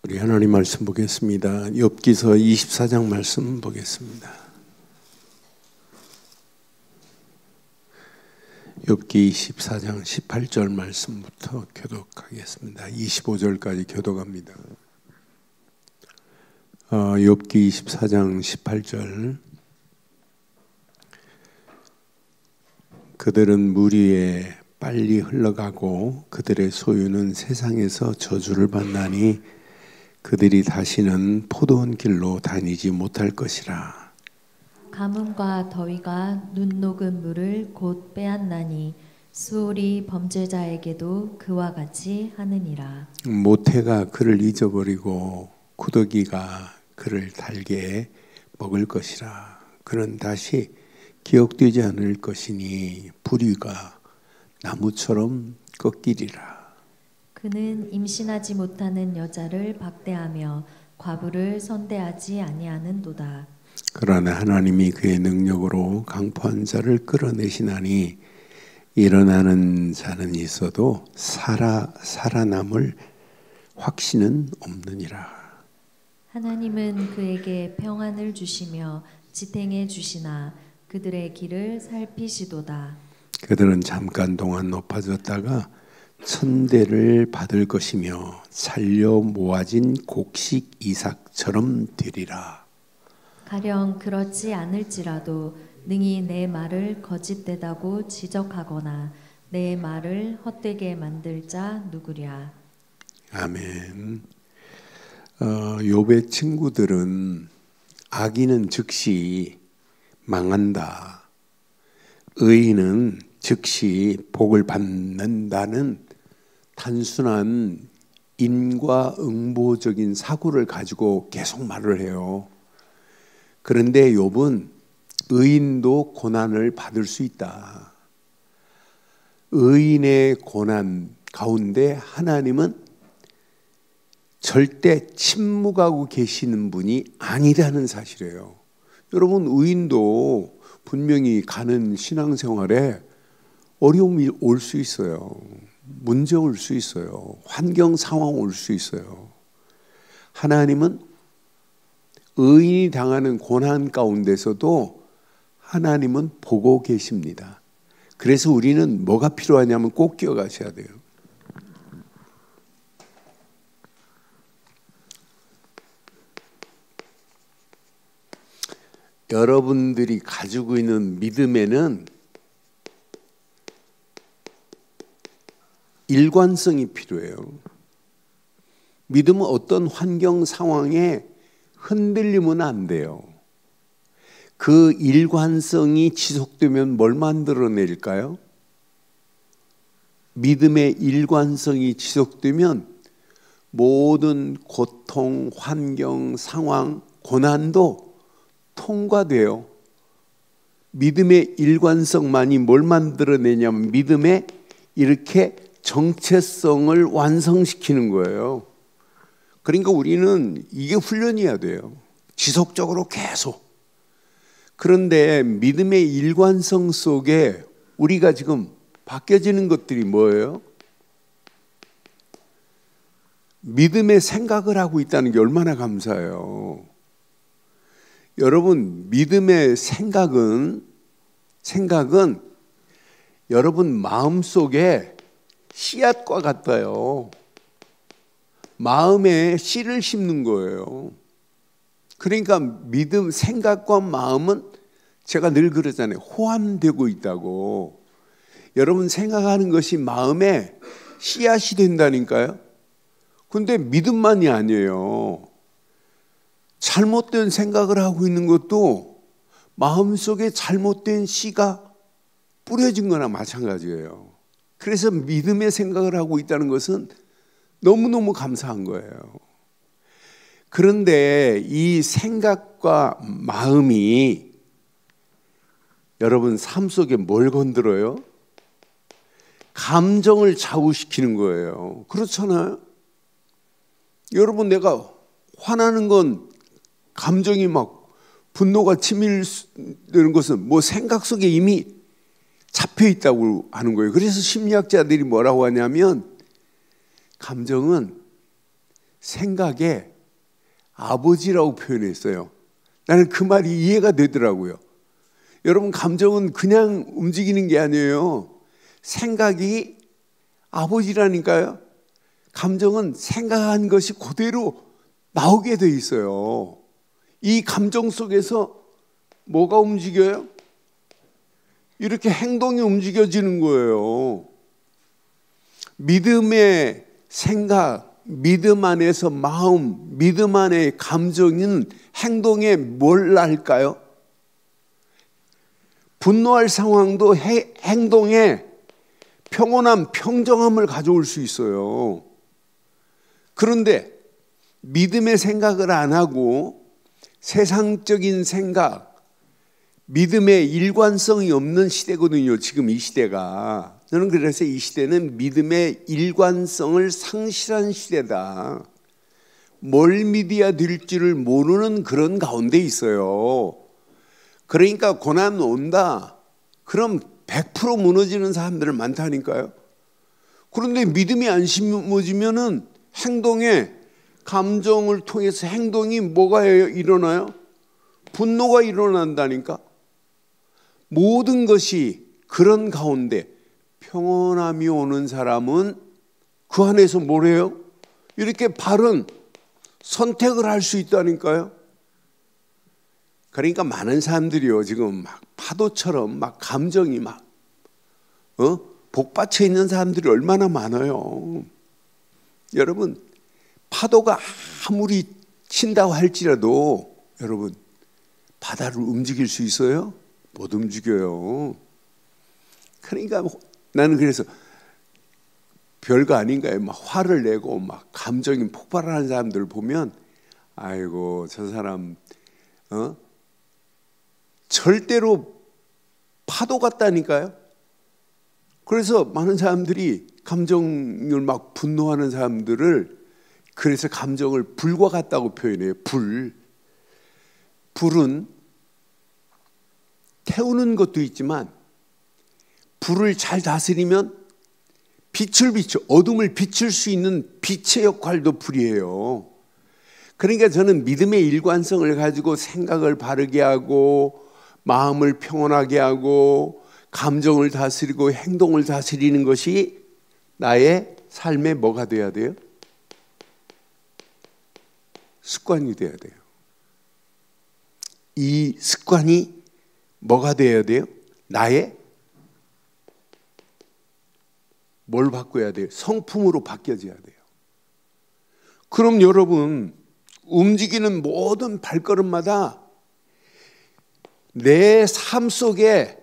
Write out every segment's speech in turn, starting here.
우리 하나님 말씀 보겠습니다. 욥기서 24장 말씀 보겠습니다. 욥기 24장 18절 말씀부터 교독하겠습니다. 25절까지 교독합니다. 욥기 24장 18절. 그들은 물 위에 빨리 흘러가고 그들의 소유는 세상에서 저주를 받나니 그들이 다시는 포도원 길로 다니지 못할 것이라. 가뭄과 더위가 눈 녹은 물을 곧 빼앗나니 수올이 범죄자에게도 그와 같이 하느니라. 모태가 그를 잊어버리고 구더기가 그를 달게 먹을 것이라. 그는 다시 기억되지 않을 것이니 불의가 나무처럼 꺾이리라. 그는 임신하지 못하는 여자를 박대하며 과부를 선대하지 아니하는도다. 그러나 하나님이 그의 능력으로 강포한 자를 끌어내시나니 일어나는 자는 있어도 살아남을 확신은 없느니라. 하나님은 그에게 평안을 주시며 지탱해 주시나 그들의 길을 살피시도다. 그들은 잠깐 동안 높아졌다가 천대를 받을 것이며 살려 모아진 곡식 이삭처럼 되리라. 가령 그렇지 않을지라도 능히 내 말을 거짓되다고 지적하거나 내 말을 헛되게 만들 자 누구랴. 아멘. 욥의 친구들은 악인은 즉시 망한다, 의인은 즉시 복을 받는다는 단순한 인과응보적인 사고를 가지고 계속 말을 해요. 그런데 욥은 의인도 고난을 받을 수 있다. 의인의 고난 가운데 하나님은 절대 침묵하고 계시는 분이 아니라는 사실이에요. 여러분, 의인도 분명히 가는 신앙생활에 어려움이 올 수 있어요. 문제 올 수 있어요. 환경 상황 올 수 있어요. 하나님은 의인이 당하는 고난 가운데서도 하나님은 보고 계십니다. 그래서 우리는 뭐가 필요하냐면 꼭 기억하셔야 돼요. 여러분들이 가지고 있는 믿음에는 일관성이 필요해요. 믿음은 어떤 환경 상황에 흔들리면 안 돼요. 그 일관성이 지속되면 뭘 만들어낼까요? 믿음의 일관성이 지속되면 모든 고통, 환경, 상황, 고난도 통과돼요. 믿음의 일관성만이 뭘 만들어내냐면 믿음의 이렇게 정체성을 완성시키는 거예요. 그러니까 우리는 이게 훈련이어야 돼요. 지속적으로 계속. 그런데 믿음의 일관성 속에 우리가 지금 바뀌어지는 것들이 뭐예요? 믿음의 생각을 하고 있다는 게 얼마나 감사해요. 여러분, 믿음의 생각은 여러분 마음속에 씨앗과 같아요. 마음에 씨를 심는 거예요. 그러니까 믿음, 생각과 마음은 제가 늘 그러잖아요. 호환되고 있다고. 여러분 생각하는 것이 마음에 씨앗이 된다니까요. 근데 믿음만이 아니에요. 잘못된 생각을 하고 있는 것도 마음속에 잘못된 씨가 뿌려진 거나 마찬가지예요. 그래서 믿음의 생각을 하고 있다는 것은 너무너무 감사한 거예요. 그런데 이 생각과 마음이 여러분 삶 속에 뭘 건드려요? 감정을 좌우시키는 거예요. 그렇잖아요. 여러분, 내가 화나는 건 감정이 막 분노가 치밀되는 것은 뭐 생각 속에 이미 잡혀 있다고 하는 거예요. 그래서 심리학자들이 뭐라고 하냐면 감정은 생각의 아버지라고 표현했어요. 나는 그 말이 이해가 되더라고요. 여러분, 감정은 그냥 움직이는 게 아니에요. 생각이 아버지라니까요. 감정은 생각한 것이 그대로 나오게 돼 있어요. 이 감정 속에서 뭐가 움직여요? 이렇게 행동이 움직여지는 거예요. 믿음의 생각, 믿음 안에서 마음, 믿음 안의 감정은 행동에 뭘 할까요? 분노할 상황도 행동에 평온함, 평정함을 가져올 수 있어요. 그런데 믿음의 생각을 안 하고 세상적인 생각, 믿음의 일관성이 없는 시대거든요. 지금 이 시대가. 저는 그래서 이 시대는 믿음의 일관성을 상실한 시대다. 뭘 믿어야 될지를 모르는 그런 가운데 있어요. 그러니까 고난 온다. 그럼 100% 무너지는 사람들은 많다니까요. 그런데 믿음이 안 심어지면은 행동에, 감정을 통해서 행동이 뭐가 일어나요? 분노가 일어난다니까. 모든 것이 그런 가운데 평온함이 오는 사람은 그 안에서 뭐래요? 이렇게 바른 선택을 할 수 있다니까요. 그러니까 많은 사람들이요, 지금 막 파도처럼 막 감정이 막 복받쳐 있는 사람들이 얼마나 많아요. 여러분, 파도가 아무리 친다고 할지라도 여러분, 바다를 움직일 수 있어요? 못 움직여요. 그러니까 나는 그래서 별거 아닌가요? 막 화를 내고 막 감정이 폭발하는 사람들 보면, 아이고 저 사람 절대로 파도 같다니까요. 그래서 많은 사람들이 감정을 막 분노하는 사람들을, 그래서 감정을 불과 같다고 표현해요. 불은 태우는 것도 있지만 불을 잘 다스리면 빛을 비춰, 어둠을 비출 수 있는 빛의 역할도 불이에요. 그러니까 저는 믿음의 일관성을 가지고 생각을 바르게 하고 마음을 평온하게 하고 감정을 다스리고 행동을 다스리는 것이 나의 삶에 뭐가 돼야 돼요? 습관이 돼야 돼요. 이 습관이 뭐가 돼야 돼요? 나의 뭘 바꿔야 돼요? 성품으로 바뀌어져야 돼요. 그럼 여러분, 움직이는 모든 발걸음마다 내 삶 속에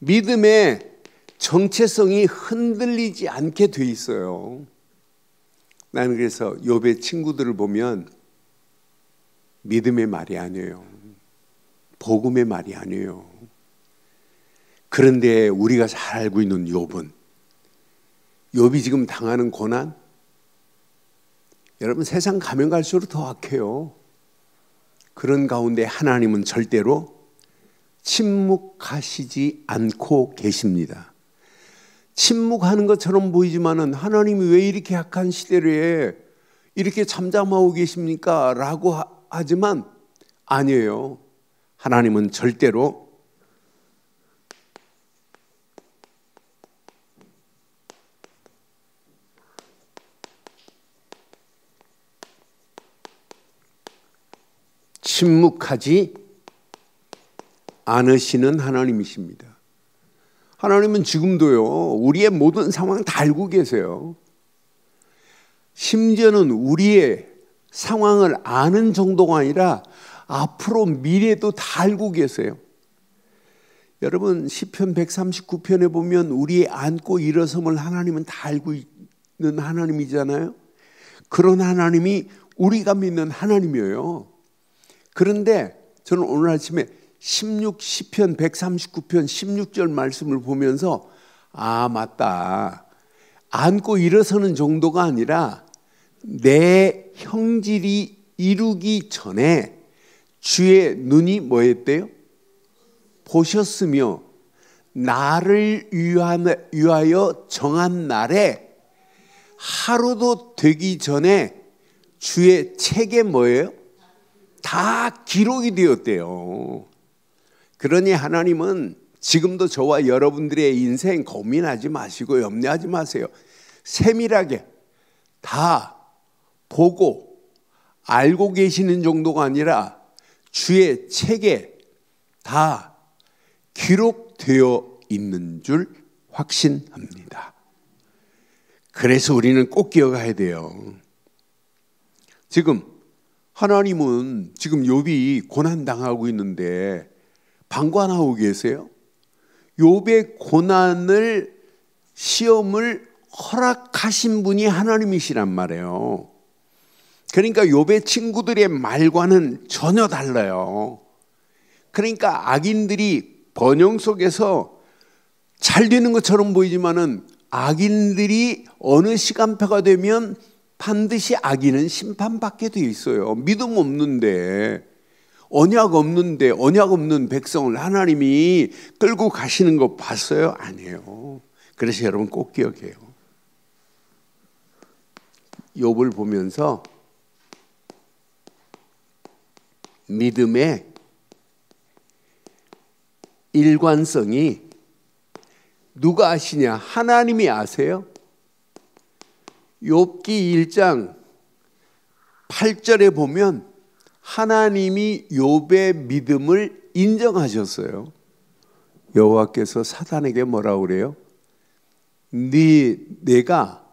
믿음의 정체성이 흔들리지 않게 돼 있어요. 나는 그래서 욥의 친구들을 보면 믿음의 말이 아니에요. 복음의 말이 아니에요. 그런데 우리가 잘 알고 있는 욥이 지금 당하는 고난, 여러분 세상 가면 갈수록 더 악해요. 그런 가운데 하나님은 절대로 침묵하시지 않고 계십니다. 침묵하는 것처럼 보이지만은 하나님이 왜 이렇게 악한 시대에 이렇게 잠잠하고 계십니까? 라고 하지만 아니에요. 하나님은 절대로 침묵하지 않으시는 하나님이십니다. 하나님은 지금도요, 우리의 모든 상황 다 알고 계세요. 심지어는 우리의 상황을 아는 정도가 아니라 앞으로 미래도 다 알고 계세요. 여러분, 시편 139편에 보면 우리의 앉고 일어섬을 하나님은 다 알고 있는 하나님이잖아요. 그런 하나님이 우리가 믿는 하나님이에요. 그런데 저는 오늘 아침에 시편 139편 16절 말씀을 보면서 맞다. 앉고 일어서는 정도가 아니라 내 형질이 이루기 전에 주의 눈이 뭐였대요? 보셨으며 나를 위하여 정한 날에 하루도 되기 전에 주의 책에 뭐예요? 다 기록이 되었대요. 그러니 하나님은 지금도 저와 여러분들의 인생 고민하지 마시고 염려하지 마세요. 세밀하게 다 보고 알고 계시는 정도가 아니라 주의 책에 다 기록되어 있는 줄 확신합니다. 그래서 우리는 꼭 기억해야 돼요. 지금 하나님은 지금 욥이 고난당하고 있는데 방관하고 계세요. 욥의 고난을 시험을 허락하신 분이 하나님이시란 말이에요. 그러니까 욥의 친구들의 말과는 전혀 달라요. 그러니까 악인들이 번영 속에서 잘 되는 것처럼 보이지만은 악인들이 어느 시간표가 되면 반드시 악인은 심판받게 돼 있어요. 믿음 없는데, 언약 없는 백성을 하나님이 끌고 가시는 거 봤어요? 아니에요. 그래서 여러분 꼭 기억해요. 욥을 보면서 믿음의 일관성이 누가 아시냐? 하나님이 아세요? 욥기 1장 8절에 보면 하나님이 욥의 믿음을 인정하셨어요. 여호와께서 사단에게 뭐라고 그래요? 내가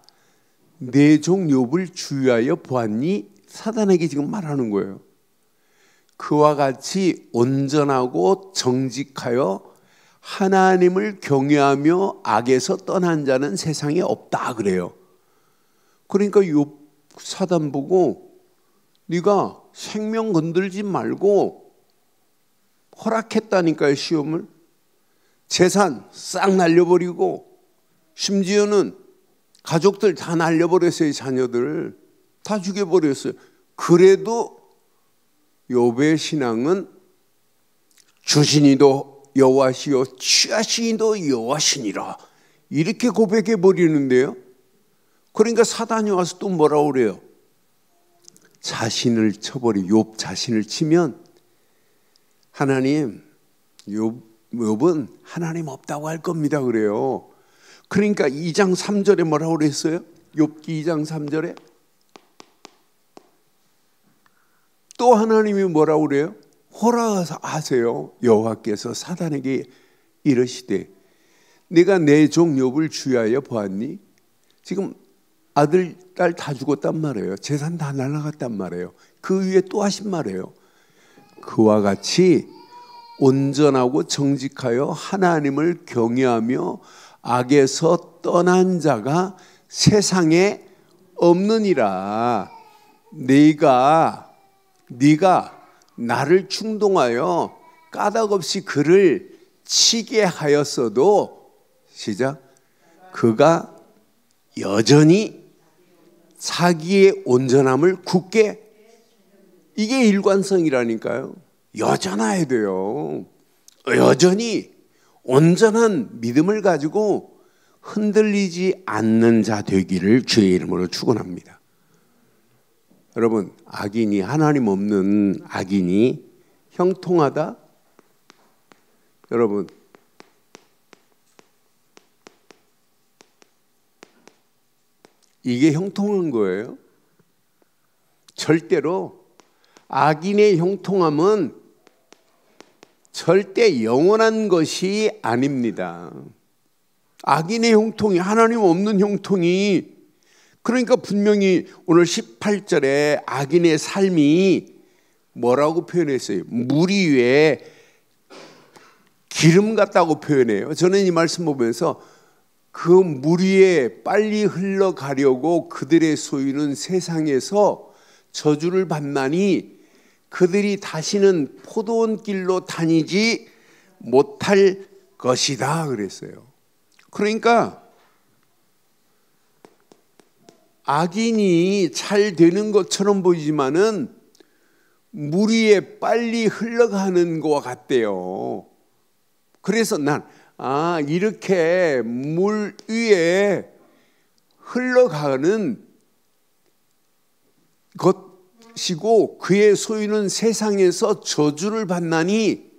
내 종 욥을 주의하여 보았니? 사단에게 지금 말하는 거예요. 그와 같이 온전하고 정직하여 하나님을 경외하며 악에서 떠난 자는 세상에 없다 그래요. 그러니까 욥 사단 보고 네가 생명 건들지 말고 허락했다니까요. 시험을. 재산 싹 날려버리고 심지어는 가족들 다 날려버렸어요. 자녀들 다 죽여버렸어요. 그래도 욥의 신앙은 주신이도 여호와시요 취하시니도 여호와시니라 이렇게 고백해 버리는데요. 그러니까 사단이 와서 또 뭐라고 그래요? 자신을 욥 자신을 치면 하나님, 욥은 하나님 없다고 할 겁니다 그래요. 그러니까 2장 3절에 뭐라고 그랬어요? 욥기 2장 3절에 또 하나님이 뭐라고 그래요? 호라하세요. 여호와께서 사단에게 이르시되 내가 내 종 욥을 주의하여 보았니? 지금 아들, 딸 다 죽었단 말이에요. 재산 다 날아갔단 말이에요. 그 위에 또 하신 말이에요. 그와 같이 온전하고 정직하여 하나님을 경외하며 악에서 떠난 자가 세상에 없느니라. 네가 나를 충동하여 까닭없이 그를 치게 하였어도 시작 그가 여전히 자기의 온전함을 굳게 이게 일관성이라니까요. 여전해야 돼요. 여전히 온전한 믿음을 가지고 흔들리지 않는 자 되기를 주의 이름으로 축원합니다. 여러분, 악인이 하나님 없는 악인이 형통하다? 여러분, 이게 형통한 거예요? 절대로 악인의 형통함은 절대 영원한 것이 아닙니다. 악인의 형통이 하나님 없는 형통이 그러니까 분명히 오늘 18절에 악인의 삶이 뭐라고 표현했어요? 물 위에 기름 같다고 표현해요. 저는 이 말씀 보면서 그 물 위에 빨리 흘러가려고 그들의 소유는 세상에서 저주를 받나니 그들이 다시는 포도원 길로 다니지 못할 것이다 그랬어요. 그러니까 악인이 잘 되는 것처럼 보이지만은 물 위에 빨리 흘러가는 것과 같대요. 그래서 이렇게 물 위에 흘러가는 것이고 그의 소유는 세상에서 저주를 받나니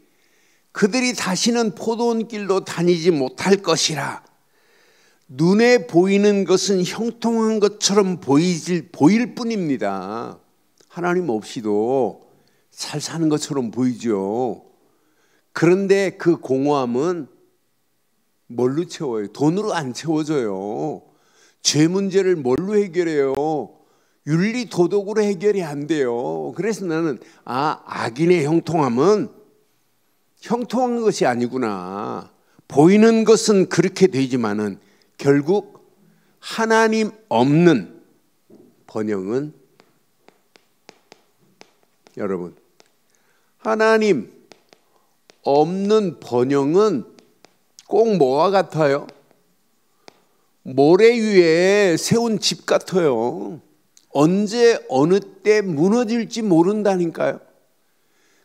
그들이 다시는 포도원 길로 다니지 못할 것이라. 눈에 보이는 것은 형통한 것처럼 보일 뿐입니다. 하나님 없이도 잘 사는 것처럼 보이죠. 그런데 그 공허함은 뭘로 채워요? 돈으로 안 채워져요. 죄 문제를 뭘로 해결해요? 윤리 도덕으로 해결이 안 돼요. 그래서 나는 악인의 형통함은 형통한 것이 아니구나. 보이는 것은 그렇게 되지만은 결국 하나님 없는 번영은, 여러분, 하나님 없는 번영은 꼭 뭐와 같아요? 모래 위에 세운 집 같아요. 언제 어느 때 무너질지 모른다니까요.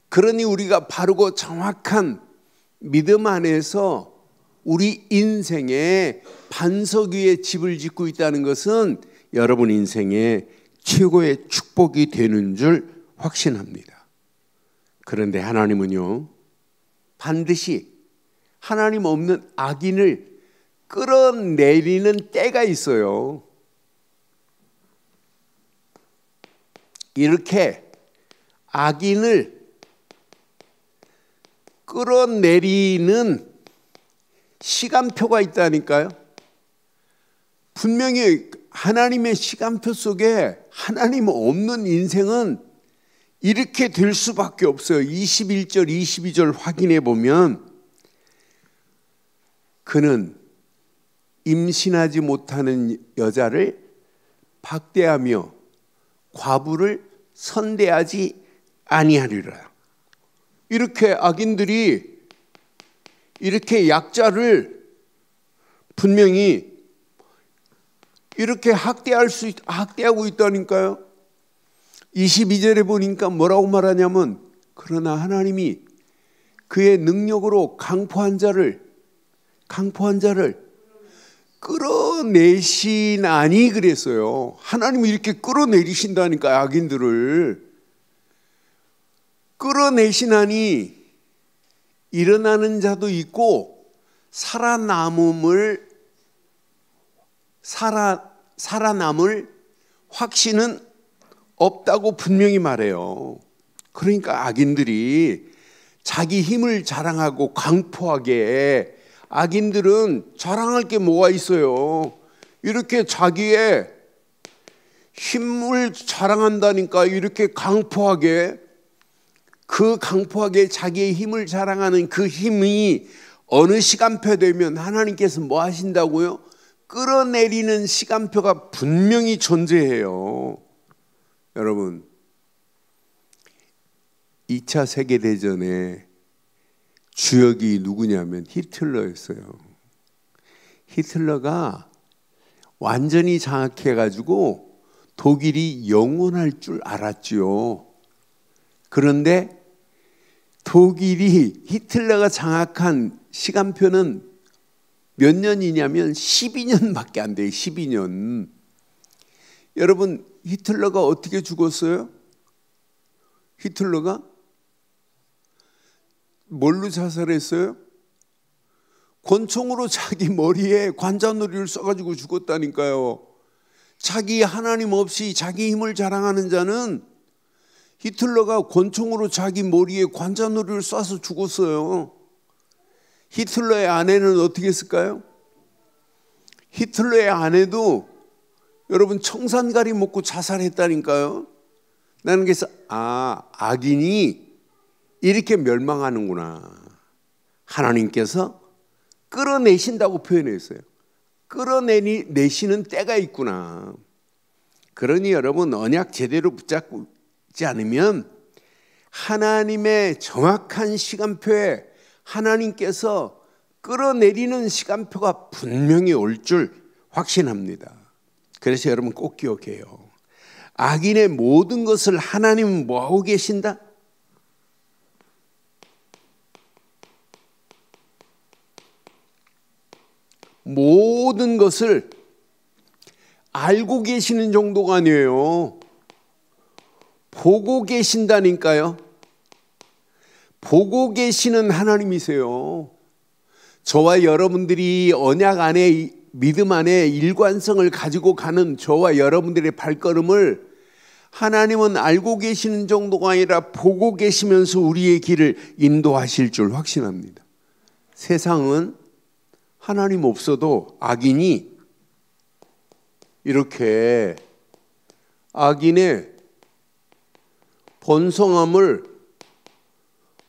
그러니 우리가 바르고 정확한 믿음 안에서 우리 인생의 반석 위에 집을 짓고 있다는 것은 여러분 인생의 최고의 축복이 되는 줄 확신합니다. 그런데 하나님은요, 반드시 하나님 없는 악인을 끌어내리는 때가 있어요. 이렇게 악인을 끌어내리는 시간표가 있다니까요. 분명히 하나님의 시간표 속에 하나님 없는 인생은 이렇게 될 수밖에 없어요. 21절, 22절 확인해 보면 그는 임신하지 못하는 여자를 박대하며 과부를 선대하지 아니하리라. 이렇게 악인들이 이렇게 약자를 분명히 이렇게 학대하고 있다니까요. 22절에 보니까 뭐라고 말하냐면, 그러나 하나님이 그의 능력으로 강포한 자를 끌어내시나니 그랬어요. 하나님이 이렇게 끌어내리신다니까. 악인들을 끌어내시나니 일어나는 자도 있고 살아남을 확신은 없다고 분명히 말해요. 그러니까 악인들이 자기 힘을 자랑하고 강포하게, 악인들은 자랑할 게 뭐가 있어요? 이렇게 자기의 힘을 자랑한다니까. 이렇게 강포하게, 그 강포하게 자기의 힘을 자랑하는 그 힘이 어느 시간표 되면 하나님께서 뭐 하신다고요? 끌어내리는 시간표가 분명히 존재해요. 여러분, 2차 세계대전에 주역이 누구냐면 히틀러였어요. 히틀러가 완전히 장악해가지고 독일이 영원할 줄 알았죠. 그런데 독일이 히틀러가 장악한 시간표는 몇 년이냐면 12년밖에 안 돼요. 12년. 여러분, 히틀러가 어떻게 죽었어요? 히틀러가 뭘로 자살했어요? 권총으로 자기 머리에 관자놀이를 쏴가지고 죽었다니까요. 자기 하나님 없이 자기 힘을 자랑하는 자는, 히틀러가 권총으로 자기 머리에 관자놀이를 쏴서 죽었어요. 히틀러의 아내는 어떻게 했을까요? 히틀러의 아내도 여러분 청산가리 먹고 자살했다니까요. 나는 그래서 악인이 이렇게 멸망하는구나. 하나님께서 끌어내신다고 표현했어요. 끌어내시는 때가 있구나. 그러니 여러분, 언약 제대로 붙잡지 않으면 하나님의 정확한 시간표에 하나님께서 끌어내리는 시간표가 분명히 올 줄 확신합니다. 그래서 여러분 꼭 기억해요. 악인의 모든 것을 하나님은 뭐하고 계신다? 모든 것을 알고 계시는 정도가 아니에요. 보고 계신다니까요. 보고 계시는 하나님이세요. 저와 여러분들이 언약 안에, 믿음 안에 일관성을 가지고 가는 저와 여러분들의 발걸음을 하나님은 알고 계시는 정도가 아니라 보고 계시면서 우리의 길을 인도하실 줄 확신합니다. 세상은 하나님 없어도 악인이 이렇게 악인의 번성함을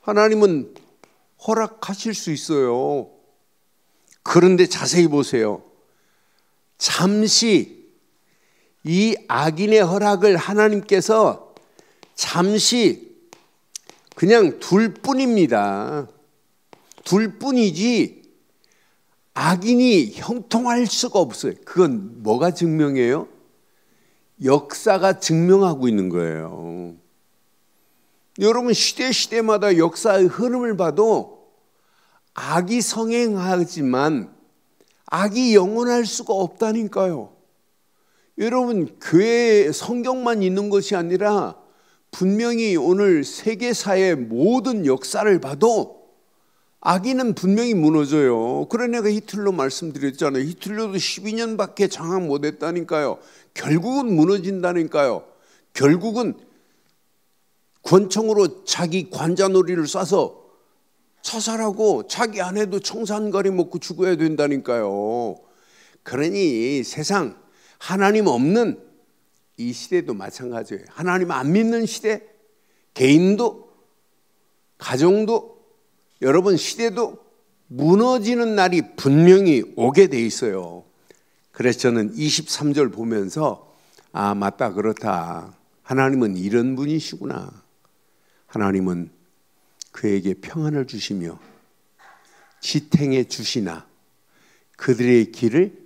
하나님은 허락하실 수 있어요. 그런데 자세히 보세요. 잠시 이 악인의 허락을 하나님께서 잠시 그냥 둘 뿐입니다. 둘 뿐이지 악인이 형통할 수가 없어요. 그건 뭐가 증명해요? 역사가 증명하고 있는 거예요. 여러분, 시대마다 역사의 흐름을 봐도 악이 성행하지만 악이 영원할 수가 없다니까요. 여러분, 교회에 성경만 있는 것이 아니라 분명히 오늘 세계사의 모든 역사를 봐도 악인은 분명히 무너져요. 그래 내가 히틀러 말씀드렸잖아요. 히틀러도 12년밖에 장악 못했다니까요. 결국은 무너진다니까요. 결국은 권총으로 자기 관자놀이를 쏴서 자살하고 자기 아내도 청산가리 먹고 죽어야 된다니까요. 그러니 세상 하나님 없는 이 시대도 마찬가지예요. 하나님 안 믿는 시대, 개인도 가정도 여러분 시대도 무너지는 날이 분명히 오게 돼 있어요. 그래서 저는 23절 보면서 아 맞다 그렇다. 하나님은 이런 분이시구나. 하나님은 그에게 평안을 주시며 지탱해 주시나 그들의 길을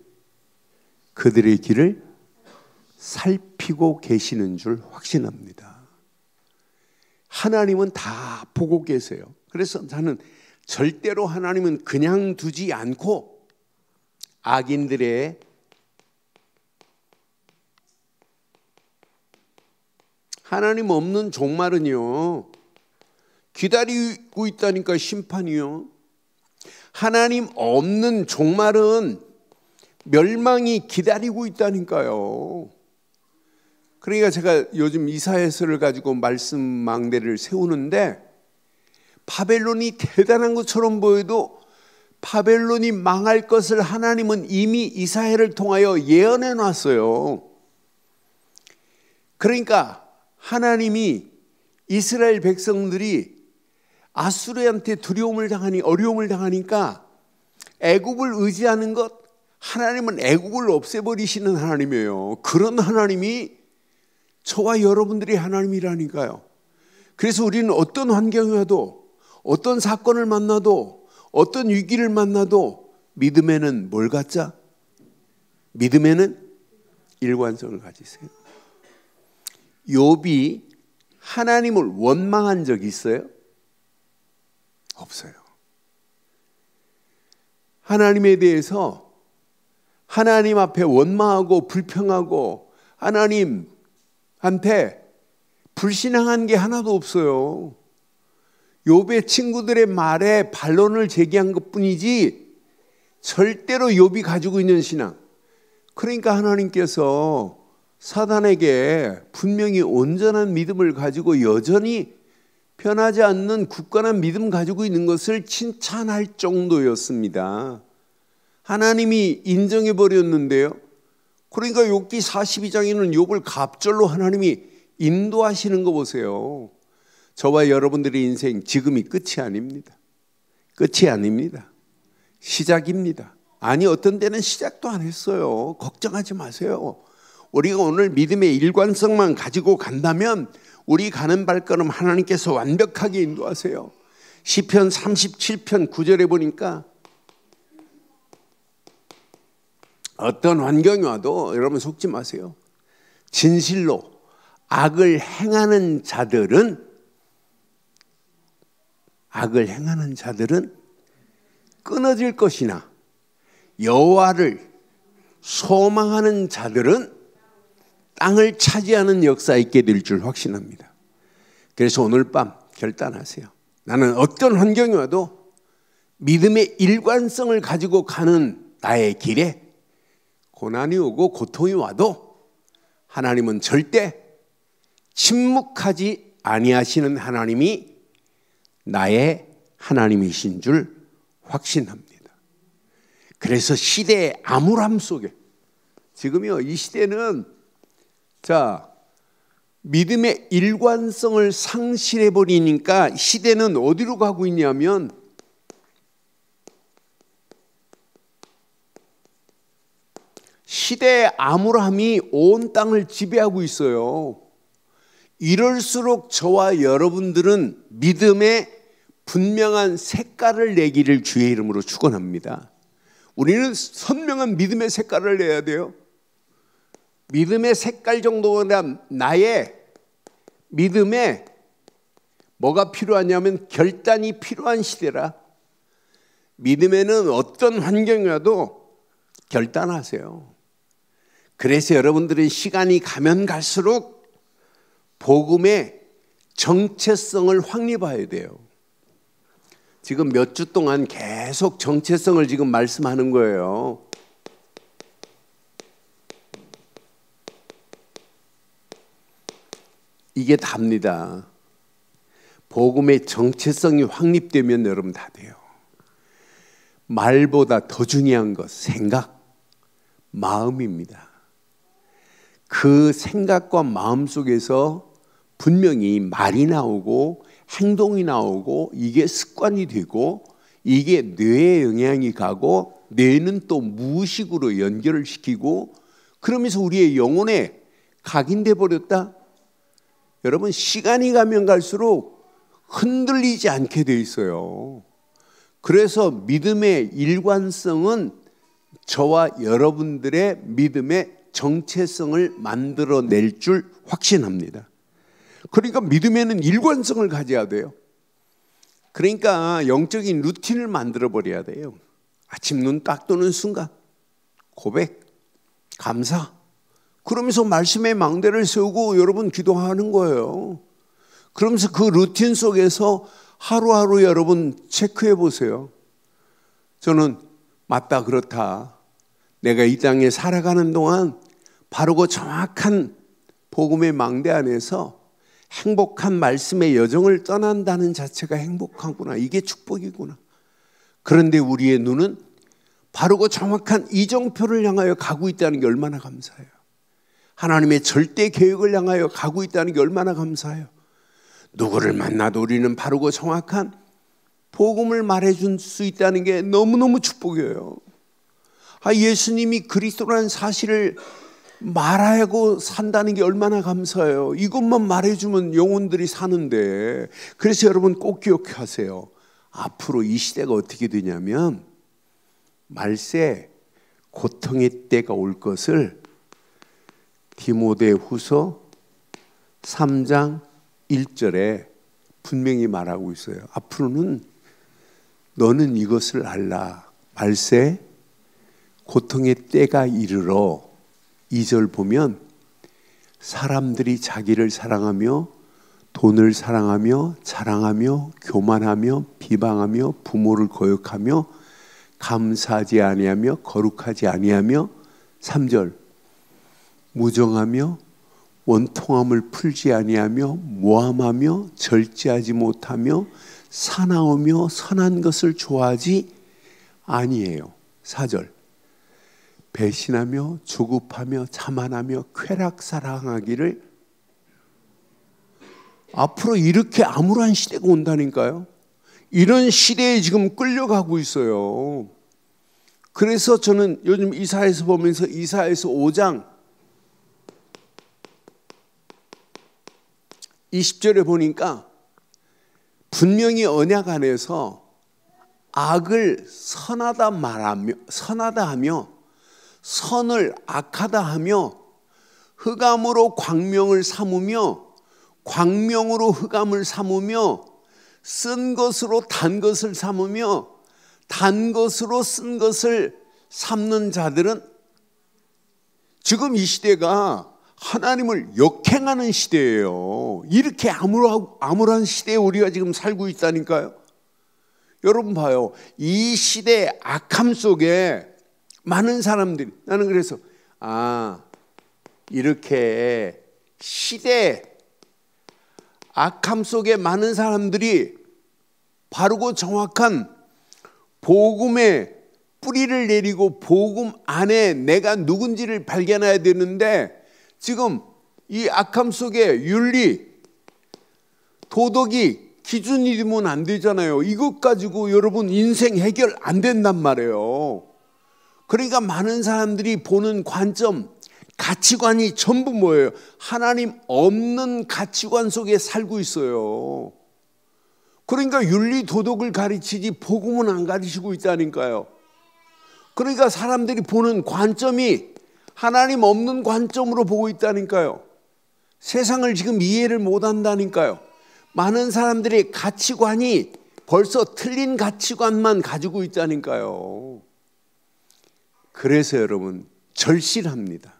살피고 계시는 줄 확신합니다. 하나님은 다 보고 계세요. 그래서 저는 절대로 하나님은 그냥 두지 않고 악인들의 하나님 없는 종말은요 기다리고 있다니까. 심판이요. 하나님 없는 종말은 멸망이 기다리고 있다니까요. 그러니까 제가 요즘 이사야서를 가지고 말씀 망대를 세우는데 바벨론이 대단한 것처럼 보여도 바벨론이 망할 것을 하나님은 이미 이사야를 통하여 예언해 놨어요. 그러니까 하나님이 이스라엘 백성들이 아수르한테 두려움을 당하니 어려움을 당하니까 애굽을 의지하는 것, 하나님은 애굽을 없애버리시는 하나님이에요. 그런 하나님이 저와 여러분들이 하나님이라니까요. 그래서 우리는 어떤 환경이 와도 어떤 사건을 만나도 어떤 위기를 만나도 믿음에는 뭘 갖자? 믿음에는 일관성을 가지세요. 욥이 하나님을 원망한 적이 있어요? 없어요. 하나님에 대해서 하나님 앞에 원망하고 불평하고 하나님한테 불신앙한 게 하나도 없어요. 욥의 친구들의 말에 반론을 제기한 것뿐이지 절대로 욥이 가지고 있는 신앙. 그러니까 하나님께서 사단에게 분명히 온전한 믿음을 가지고 여전히 변하지 않는 굳건한 믿음 가지고 있는 것을 칭찬할 정도였습니다. 하나님이 인정해 버렸는데요. 그러니까 욥기 42장에는 욥을 갑절로 하나님이 인도하시는 거 보세요. 저와 여러분들의 인생 지금이 끝이 아닙니다. 끝이 아닙니다. 시작입니다. 아니 어떤 때는 시작도 안 했어요. 걱정하지 마세요. 우리가 오늘 믿음의 일관성만 가지고 간다면 우리 가는 발걸음 하나님께서 완벽하게 인도하세요. 시편 37편 9절에 보니까 어떤 환경이 와도 여러분 속지 마세요. 진실로 악을 행하는 자들은 끊어질 것이나 여호와를 소망하는 자들은 땅을 차지하는 역사 있게 될 줄 확신합니다. 그래서 오늘 밤 결단하세요. 나는 어떤 환경이 와도 믿음의 일관성을 가지고 가는 나의 길에 고난이 오고 고통이 와도 하나님은 절대 침묵하지 아니하시는 하나님이 나의 하나님이신 줄 확신합니다. 그래서 시대의 암울함 속에 지금요, 이 시대는 믿음의 일관성을 상실해 버리니까 시대는 어디로 가고 있냐면 시대의 암울함이 온 땅을 지배하고 있어요. 이럴수록 저와 여러분들은 믿음의 분명한 색깔을 내기를 주의 이름으로 축원합니다. 우리는 선명한 믿음의 색깔을 내야 돼요. 믿음의 색깔 정도가 나의 믿음에 뭐가 필요하냐면 결단이 필요한 시대라. 믿음에는 어떤 환경이라도 결단하세요. 그래서 여러분들은 시간이 가면 갈수록 복음의 정체성을 확립해야 돼요. 지금 몇 주 동안 계속 정체성을 지금 말씀하는 거예요. 이게 답니다. 복음의 정체성이 확립되면 여러분 다 돼요. 말보다 더 중요한 것, 생각, 마음입니다. 그 생각과 마음 속에서 분명히 말이 나오고 행동이 나오고 이게 습관이 되고 이게 뇌에 영향이 가고 뇌는 또 무의식으로 연결을 시키고 그러면서 우리의 영혼에 각인돼 버렸다. 여러분 시간이 가면 갈수록 흔들리지 않게 돼 있어요. 그래서 믿음의 일관성은 저와 여러분들의 믿음의 정체성을 만들어낼 줄 확신합니다. 그러니까 믿음에는 일관성을 가져야 돼요. 그러니까 영적인 루틴을 만들어 버려야 돼요. 아침 눈 딱 뜨는 순간 고백, 감사, 그러면서 말씀의 망대를 세우고 여러분 기도하는 거예요. 그러면서 그 루틴 속에서 하루하루 여러분 체크해 보세요. 저는 맞다, 그렇다. 내가 이 땅에 살아가는 동안 바르고 정확한 복음의 망대 안에서 행복한 말씀의 여정을 떠난다는 자체가 행복하구나. 이게 축복이구나. 그런데 우리의 눈은 바르고 정확한 이정표를 향하여 가고 있다는 게 얼마나 감사해요. 하나님의 절대 계획을 향하여 가고 있다는 게 얼마나 감사해요. 누구를 만나도 우리는 바르고 정확한 복음을 말해줄 수 있다는 게 너무너무 축복이에요. 예수님이 그리스도라는 사실을 말하고 산다는 게 얼마나 감사해요. 이것만 말해주면 영혼들이 사는데. 그래서 여러분 꼭 기억하세요. 앞으로 이 시대가 어떻게 되냐면 말세 고통의 때가 올 것을 디모데후서 3장 1절에 분명히 말하고 있어요. 앞으로는 너는 이것을 알라. 말세 고통의 때가 이르러 2절 보면 사람들이 자기를 사랑하며 돈을 사랑하며 자랑하며 교만하며 비방하며 부모를 거역하며 감사하지 아니하며 거룩하지 아니하며 3절 무정하며 원통함을 풀지 아니하며 모함하며 절제하지 못하며 사나우며 선한 것을 좋아하지 아니해요. 4절 배신하며 조급하며 자만하며 쾌락사랑하기를. 앞으로 이렇게 암울한 시대가 온다니까요. 이런 시대에 지금 끌려가고 있어요. 그래서 저는 요즘 이사야서 보면서 이사야서 5장 20절에 보니까 분명히 언약 안에서 악을 선하다 하며 선을 악하다 하며 흑암으로 광명을 삼으며 광명으로 흑암을 삼으며 쓴 것으로 단 것을 삼으며 단 것으로 쓴 것을 삼는 자들은 지금 이 시대가 하나님을 역행하는 시대예요. 이렇게 암울한 시대에 우리가 지금 살고 있다니까요. 여러분 봐요. 이 시대의 악함 속에 많은 사람들이, 나는 그래서 이렇게 시대의 악함 속에 많은 사람들이 바르고 정확한 복음의 뿌리를 내리고 복음 안에 내가 누군지를 발견해야 되는데, 지금 이 악함 속에 윤리, 도덕이 기준이 되면 안 되잖아요. 이것 가지고 여러분 인생 해결 안 된단 말이에요. 그러니까 많은 사람들이 보는 관점, 가치관이 전부 뭐예요? 하나님 없는 가치관 속에 살고 있어요. 그러니까 윤리 도덕을 가르치지 복음은 안 가르치고 있다니까요. 그러니까 사람들이 보는 관점이 하나님 없는 관점으로 보고 있다니까요. 세상을 지금 이해를 못 한다니까요. 많은 사람들의 가치관이 벌써 틀린 가치관만 가지고 있다니까요. 그래서 여러분 절실합니다.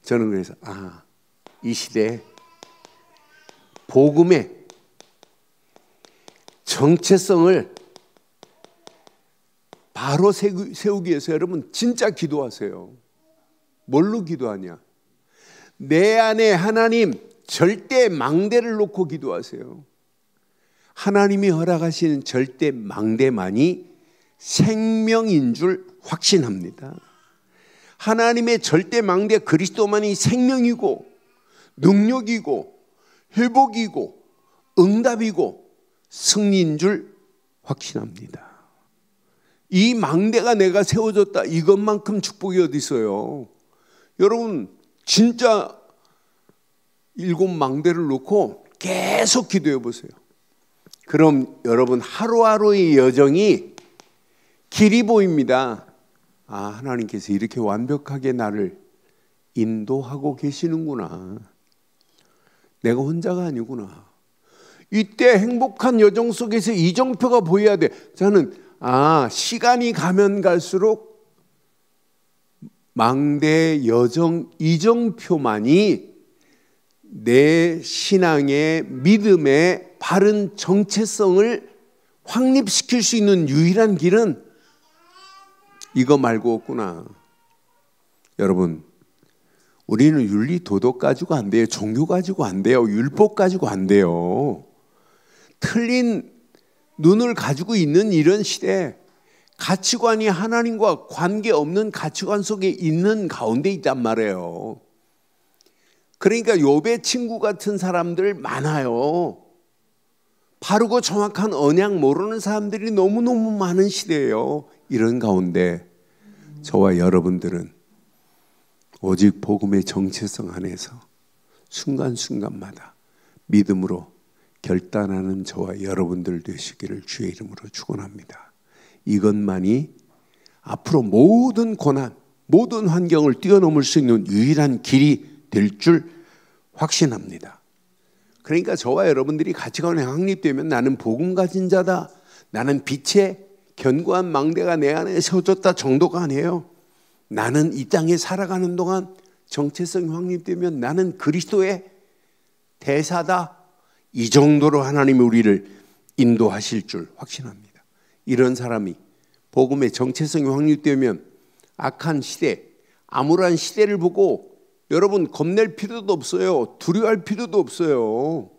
저는 그래서 이 시대에 복음의 정체성을 바로 세우기 위해서 여러분 진짜 기도하세요. 뭘로 기도하냐? 내 안에 하나님 절대 망대를 놓고 기도하세요. 하나님이 허락하시는 절대 망대만이 생명인 줄 확신합니다. 하나님의 절대 망대 그리스도만이 생명이고 능력이고 회복이고 응답이고 승리인 줄 확신합니다. 이 망대가 내가 세워졌다, 이것만큼 축복이 어디 있어요? 여러분 진짜 7 망대를 놓고 계속 기도해 보세요. 그럼 여러분 하루하루의 여정이 길이 보입니다. 하나님께서 이렇게 완벽하게 나를 인도하고 계시는구나. 내가 혼자가 아니구나. 이때 행복한 여정 속에서 이정표가 보여야 돼. 저는 시간이 가면 갈수록 망대 여정 이정표만이 내 신앙의 믿음의 바른 정체성을 확립시킬 수 있는 유일한 길은 이거 말고 없구나. 여러분, 우리는 윤리 도덕 가지고 안 돼요. 종교 가지고 안 돼요. 율법 가지고 안 돼요. 틀린 눈을 가지고 있는 이런 시대, 가치관이 하나님과 관계없는 가치관 속에 있는 가운데 있단 말이에요. 그러니까 욥의 친구 같은 사람들 많아요. 바르고 정확한 언약 모르는 사람들이 너무너무 많은 시대예요. 이런 가운데 저와 여러분들은 오직 복음의 정체성 안에서 순간순간마다 믿음으로 결단하는 저와 여러분들 되시기를 주의 이름으로 축원합니다. 이것만이 앞으로 모든 고난, 모든 환경을 뛰어넘을 수 있는 유일한 길이 될 줄 확신합니다. 그러니까 저와 여러분들이 가치관이 확립되면 나는 복음 가진 자다, 나는 빛의 견고한 망대가 내 안에 세워졌다 정도가 아니에요. 나는 이 땅에 살아가는 동안 정체성이 확립되면 나는 그리스도의 대사다, 이 정도로 하나님이 우리를 인도하실 줄 확신합니다. 이런 사람이 복음의 정체성이 확립되면 악한 시대, 암울한 시대를 보고 여러분 겁낼 필요도 없어요. 두려워할 필요도 없어요.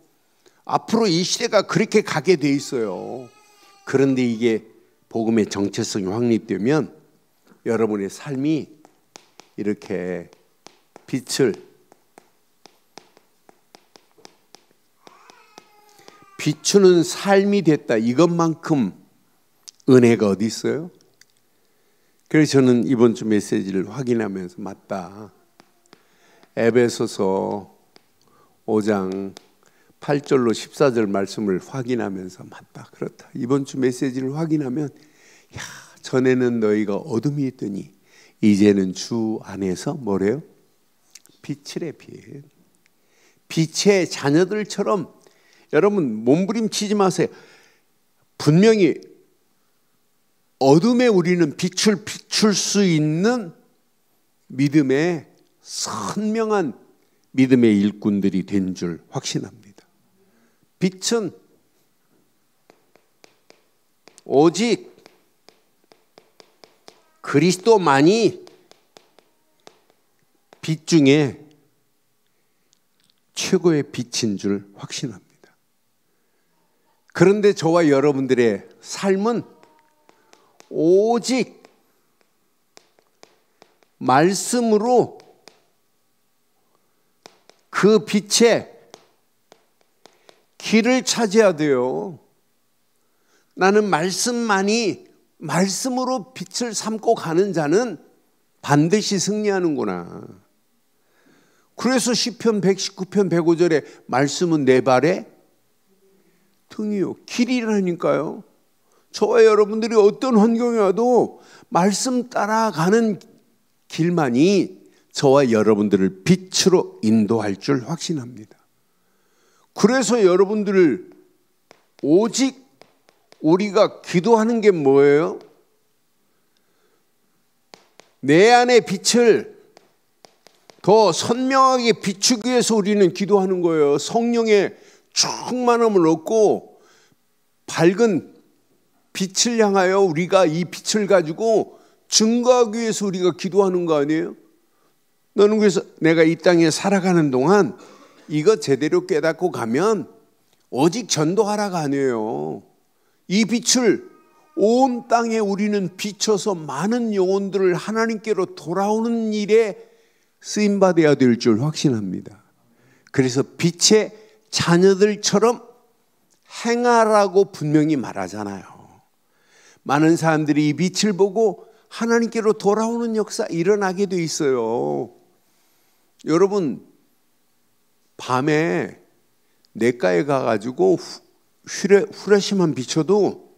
앞으로 이 시대가 그렇게 가게 돼 있어요. 그런데 이게 복음의 정체성이 확립되면 여러분의 삶이 이렇게 빛을 비추는 삶이 됐다. 이것만큼 은혜가 어디 있어요? 그래서 저는 이번 주 메시지를 확인하면서 맞다. 에베소서 5장 8절로 14절 말씀을 확인하면서 맞다. 그렇다. 이번 주 메시지를 확인하면 전에는 너희가 어둠이 있더니 이제는 주 안에서 뭐래요? 빛이래. 빛. 빛의 자녀들처럼 여러분 몸부림치지 마세요. 분명히 어둠에 우리는 빛을 비출 수 있는 믿음의 선명한 믿음의 일꾼들이 된 줄 확신합니다. 빛은 오직 그리스도만이 빛 중에 최고의 빛인 줄 확신합니다. 그런데 저와 여러분들의 삶은 오직 말씀으로 그 빛의 길을 차지해야 돼요. 나는 말씀으로 빛을 삼고 가는 자는 반드시 승리하는구나. 그래서 시편 119편 105절에 말씀은 내 발의 등이요, 길이라니까요. 저와 여러분들이 어떤 환경에 와도 말씀 따라가는 길만이 저와 여러분들을 빛으로 인도할 줄 확신합니다. 그래서 여러분들을 오직 우리가 기도하는 게 뭐예요? 내 안의 빛을 더 선명하게 비추기 위해서 우리는 기도하는 거예요. 성령의 충만함을 얻고 밝은 빛을 향하여 우리가 이 빛을 가지고 증거하기 위해서 우리가 기도하는 거 아니에요? 너는 그래서 내가 이 땅에 살아가는 동안 이거 제대로 깨닫고 가면 오직 전도하라가 아니에요. 이 빛을 온 땅에 우리는 비춰서 많은 영혼들을 하나님께로 돌아오는 일에 쓰임받아야 될 줄 확신합니다. 그래서 빛의 자녀들처럼 행하라고 분명히 말하잖아요. 많은 사람들이 이 빛을 보고 하나님께로 돌아오는 역사 일어나게 돼 있어요. 여러분, 밤에 냇가에 가가지고 후레쉬만 비춰도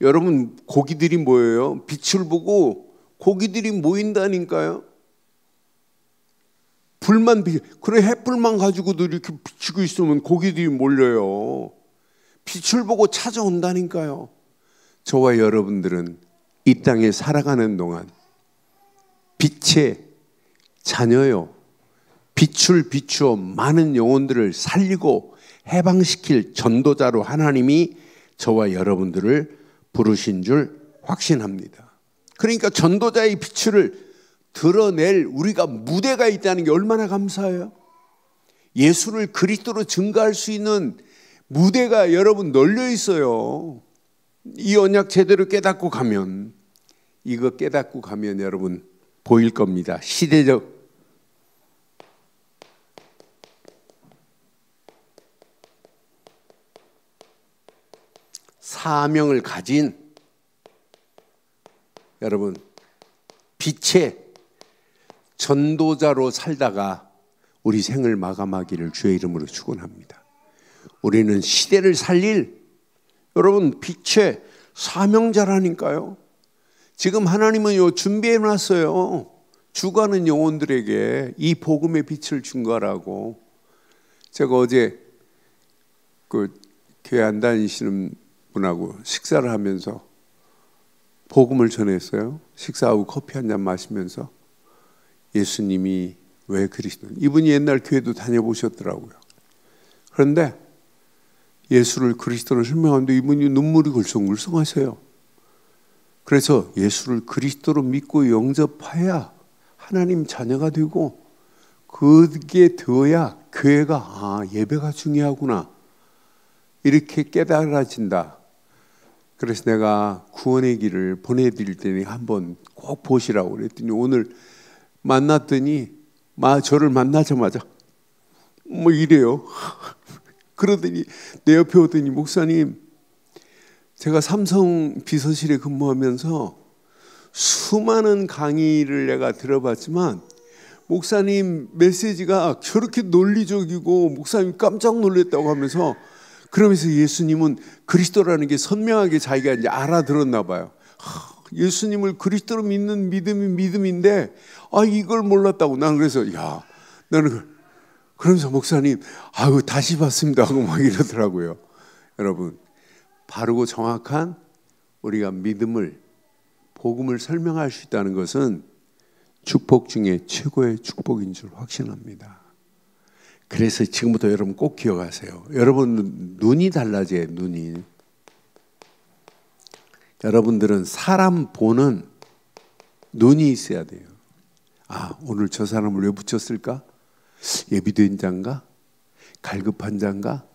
여러분 고기들이 뭐예요? 빛을 보고 고기들이 모인다니까요. 그래 햇불만 가지고도 이렇게 비추고 있으면 고기들이 몰려요. 빛을 보고 찾아온다니까요. 저와 여러분들은 이 땅에 살아가는 동안 빛의 자녀요, 빛을 비추어 많은 영혼들을 살리고 해방시킬 전도자로 하나님이 저와 여러분들을 부르신 줄 확신합니다. 그러니까 전도자의 빛을 드러낼 우리가 무대가 있다는 게 얼마나 감사해요. 예수를 그리스도로 증거할 수 있는 무대가 여러분 널려 있어요. 이 언약 제대로 깨닫고 가면, 이거 깨닫고 가면 여러분 보일 겁니다. 시대적 사명을 가진 여러분 빛의 전도자로 살다가 우리 생을 마감하기를 주의 이름으로 축원합니다. 우리는 시대를 살릴 여러분 빛의 사명자라니까요. 지금 하나님은 준비해 놨어요. 죽어가는 영혼들에게 이 복음의 빛을 증거하라고. 제가 어제 그 교회 안 다니시는 분하고 식사를 하면서 복음을 전했어요. 식사하고 커피 한 잔 마시면서 예수님이 왜 그리스도, 이분이 옛날 교회도 다녀보셨더라고요. 그런데 예수를 그리스도로 설명하는데 이분이 눈물이 글썽글썽하세요. 그래서 예수를 그리스도로 믿고 영접해야 하나님 자녀가 되고 그게 되어야 교회가 예배가 중요하구나 이렇게 깨달아진다. 그래서 내가 구원의 길을 보내드릴 테니 한번 꼭 보시라고 그랬더니 오늘 만났더니 저를 만나자마자 뭐 이래요. 그러더니 내 옆에 오더니 목사님, 제가 삼성 비서실에 근무하면서 수많은 강의를 내가 들어봤지만 목사님 메시지가 저렇게 논리적이고 목사님 깜짝 놀랐다고 하면서, 그러면서 예수님은 그리스도라는 게 선명하게 자기가 이제 알아들었나 봐요. 예수님을 그리스도로 믿는 믿음이 믿음인데 이걸 몰랐다고. 나는 그래서 나는 그러면서 목사님 다시 봤습니다 하고 막 이러더라고요. 여러분, 바르고 정확한 우리가 믿음을, 복음을 설명할 수 있다는 것은 축복 중에 최고의 축복인 줄 확신합니다. 그래서 지금부터 여러분 꼭 기억하세요. 여러분 눈이 달라져요. 눈이. 여러분들은 사람 보는 눈이 있어야 돼요. 아, 오늘 저 사람을 왜 붙였을까? 예비된 자인가? 갈급한 자인가?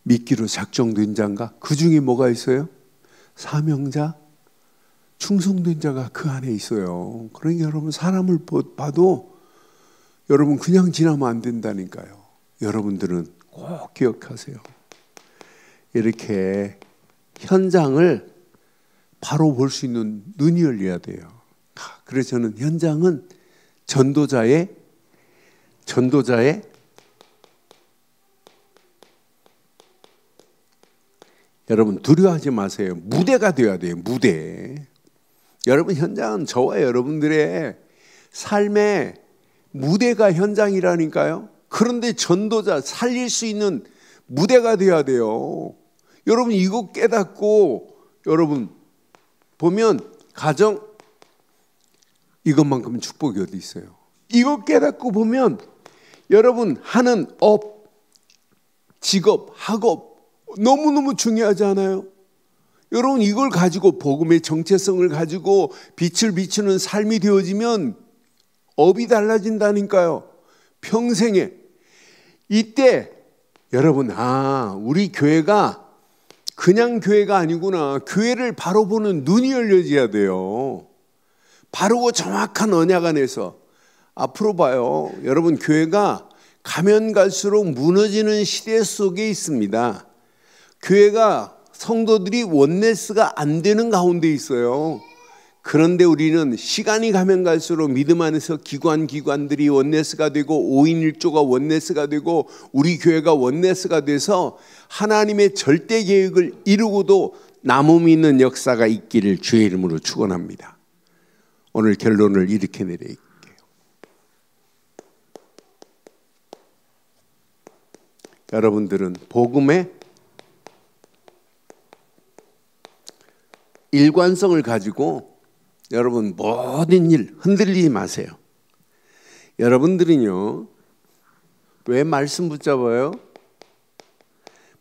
미끼로 작정된 자인가? 그 중에 뭐가 있어요? 사명자, 충성된 자가 그 안에 있어요. 그러니까 여러분 사람을 봐도 여러분 그냥 지나면 안 된다니까요. 여러분들은 꼭 기억하세요. 이렇게 현장을 바로 볼 수 있는 눈이 열려야 돼요. 그래서 저는 현장은 전도자의 여러분 두려워하지 마세요. 무대가 되어야 돼요. 무대. 여러분 현장은 저와 여러분들의 삶의 무대가 현장이라니까요. 그런데 전도자 살릴 수 있는 무대가 되어야 돼요. 여러분 이거 깨닫고 여러분 보면 가정 이것만큼 축복이 어디 있어요. 이거 깨닫고 보면 여러분 하는 업, 직업, 학업 너무너무 중요하지 않아요? 여러분 이걸 가지고 복음의 정체성을 가지고 빛을 비추는 삶이 되어지면 업이 달라진다니까요. 평생에. 이때 여러분 우리 교회가 그냥 교회가 아니구나. 교회를 바로 보는 눈이 열려져야 돼요. 바르고 정확한 언약 안에서. 앞으로 봐요. 여러분 교회가 가면 갈수록 무너지는 시대 속에 있습니다. 교회가 성도들이 원네스가 안 되는 가운데 있어요. 그런데 우리는 시간이 가면 갈수록 믿음 안에서 기관들이 원네스가 되고 5인 1조가 원네스가 되고 우리 교회가 원네스가 돼서 하나님의 절대 계획을 이루고도 남음이 있는 역사가 있기를 주의 이름으로 축원합니다. 오늘 결론을 이렇게 내릴게요. 여러분들은 복음의 일관성을 가지고 여러분 모든 일 흔들리지 마세요. 여러분들은요 왜 말씀 붙잡아요?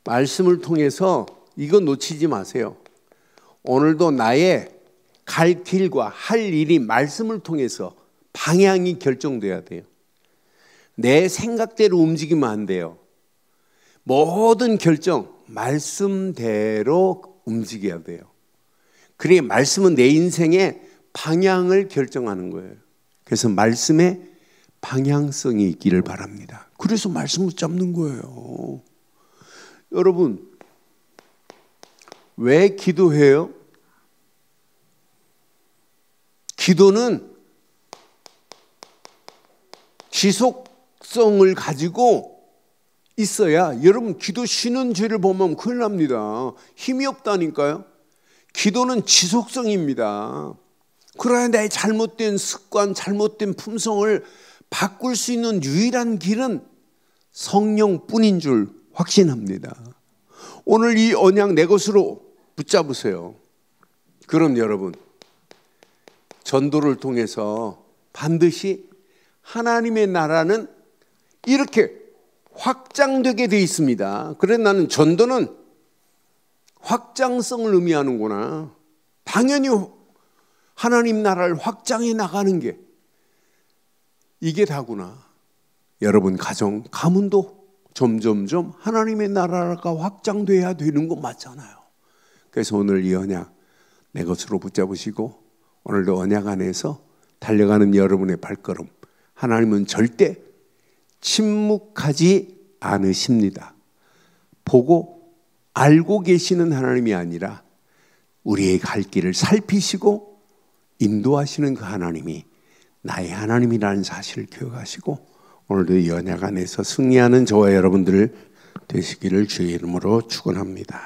말씀을 통해서 이거 놓치지 마세요. 오늘도 나의 갈 길과 할 일이 말씀을 통해서 방향이 결정돼야 돼요. 내 생각대로 움직이면 안 돼요. 모든 결정 말씀대로 움직여야 돼요. 그래 말씀은 내 인생의 방향을 결정하는 거예요. 그래서 말씀에 방향성이 있기를 바랍니다. 그래서 말씀을 잡는 거예요. 여러분 왜 기도해요? 기도는 지속성을 가지고 있어야 여러분 기도 쉬는 죄를 보면 큰일 납니다. 힘이 없다니까요. 기도는 지속성입니다. 그러나 나의 잘못된 습관, 잘못된 품성을 바꿀 수 있는 유일한 길은 성령뿐인 줄 확신합니다. 오늘 이 언약 내 것으로 붙잡으세요. 그럼 여러분 전도를 통해서 반드시 하나님의 나라는 이렇게 확장되게 되어 있습니다. 그래서 나는 전도는 확장성을 의미하는구나. 당연히 하나님 나라를 확장해 나가는 게 이게 다구나. 여러분 가정, 가문도 점점점 하나님의 나라가 확장돼야 되는 거 맞잖아요. 그래서 오늘 이 언약 내 것으로 붙잡으시고 오늘도 언약 안에서 달려가는 여러분의 발걸음 하나님은 절대 침묵하지 않으십니다. 보고 알고 계시는 하나님이 아니라 우리의 갈 길을 살피시고 인도하시는 그 하나님이 나의 하나님이라는 사실을 기억하시고 오늘도 이 언약 안에서 승리하는 저와 여러분들 되시기를 주의 이름으로 축원합니다.